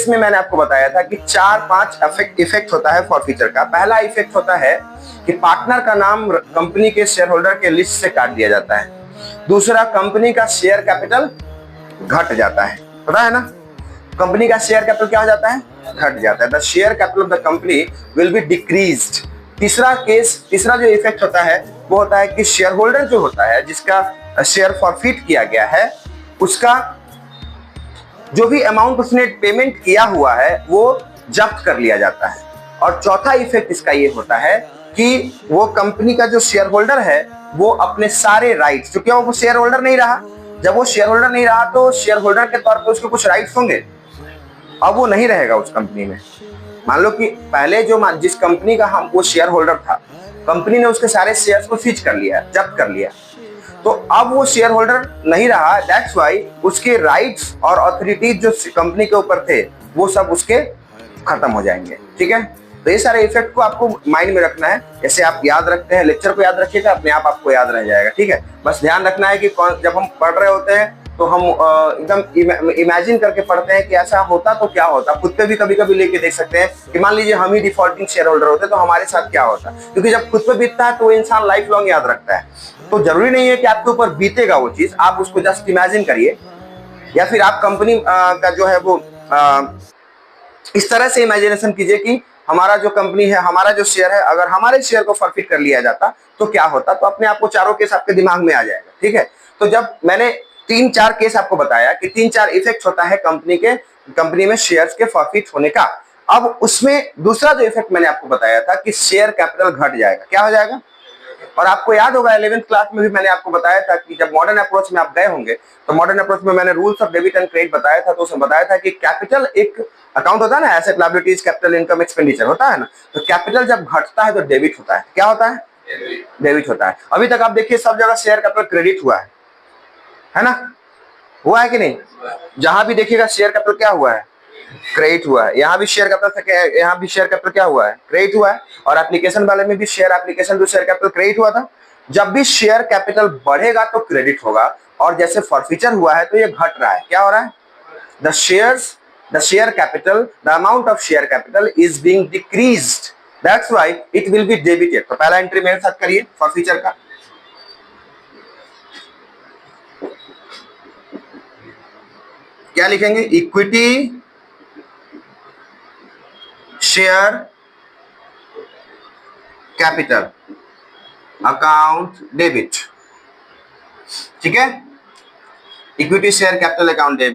इसमें मैंने आपको बताया था कि 4-5 इफेक्ट होता है फॉरफीचर का। पहला इफेक्ट होता है कि पार्टनर का नाम कंपनी के शेयर होल्डर के लिस्ट से काट दिया जाता है। दूसरा, कंपनी का शेयर कैपिटल घट जाता है, पता है ना, कंपनी का शेयर कैपिटल क्या हो जाता है, घट जाता है। The share capital of the company will be decreased. तीसरा जो इफेक्ट होता है वो होता है कि शेयर होल्डर जो होता है, जिसका शेयर फॉरफिट किया गया है, उसका जो भी अमाउंट उसने पेमेंट किया हुआ है वो जब्त कर लिया जाता है। और चौथा इफेक्ट इसका ये होता है कि वो कंपनी का जो शेयर होल्डर है वो अपने सारे राइट्स, क्योंकि वो शेयर होल्डर नहीं रहा, जब वो शेयर होल्डर नहीं रहा तो शेयर होल्डर के तौर पे उसके कुछ राइट्स होंगे, अब वो नहीं रहेगा उस कंपनी में। मान लो कि पहले जिस कंपनी का हम वो शेयर होल्डर था, कंपनी ने उसके सारे शेयर्स को सीज कर लिया, जब्त कर लिया, तो अब वो शेयर होल्डर नहीं रहा, दैट्स वाई उसके राइट्स और अथॉरिटीज जो कंपनी के ऊपर थे वो सब उसके खत्म हो जाएंगे। ठीक है, तो ये सारे इफेक्ट को आपको माइंड में रखना है। जैसे आप याद रखते हैं, लेक्चर को याद रखिएगा, अपने आप आपको याद रह जाएगा। ठीक है, बस ध्यान रखना है कि जब हम पढ़ रहे होते हैं तो हम एकदम इमेजिन करके पढ़ते हैं कि ऐसा होता तो क्या होता। खुद पे भी कभी कभी लेके देख सकते हैं कि मान लीजिए हम ही डिफॉल्टिंग शेयर होल्डर होते तो हमारे साथ क्या होता, क्योंकि जब खुद पे बीतता है तो वो इंसान लाइफ लॉन्ग याद रखता है। तो जरूरी नहीं है कि आपके ऊपर बीतेगा वो चीज, आप उसको जस्ट इमेजिन करिए, या फिर आप कंपनी का जो है वो इस तरह से इमेजिनेशन कीजिए कि हमारा जो कंपनी है, हमारा जो शेयर है, अगर हमारे शेयर को फॉरफिट कर लिया जाता तो क्या होता, तो अपने आप को चारों केस आपके दिमाग में आ जाएगा। ठीक है, तो जब मैंने 3-4 केस आपको बताया कि 3-4 इफेक्ट होता है कंपनी में शेयर्स के फॉरफिट होने का, अब उसमें दूसरा जो इफेक्ट मैंने आपको बताया था कि शेयर कैपिटल घट जाएगा, क्या हो जाएगा। और आपको याद होगा 11th क्लास में भी मैंने आपको बताया था कि जब मॉडर्न अप्रोच में आप गए होंगे तो मॉडर्न अप्रोच में मैंने rules of debit and credit बताया था, तो उसमें बताया था कि कैपिटल एक अकाउंट होता है ना, asset liabilities capital income expenditure होता है ना, तो कैपिटल जब घटता है तो डेबिट होता है, क्या होता है, डेबिट होता है। अभी तक आप देखिए सब जगह शेयर कैपिटल क्रेडिट हुआ है ना, हुआ है कि नहीं, जहां भी देखिएगा शेयर कैपिटल क्या हुआ है, क्रेडिट हुआ है। यहाँ भी शेयर कैपिटल क्या हुआ है, क्रेडिट हुआ है। और एप्लीकेशन वाले में भी शेयर कैपिटल क्रेडिट हुआ था। जब भी शेयर कैपिटल बढ़ेगा तो क्रेडिट होगा, और जैसे फॉरफीचर हुआ है तो ये घट रहा है, क्या हो रहा है, the share capital, the amount of share capital is being decreased, that's why it will be debited. तो पहला एंट्री मेरे साथ करिए फॉरफीचर का। क्या लिखेंगे, equity share capital account debit. ठीक है, equity share capital account debit.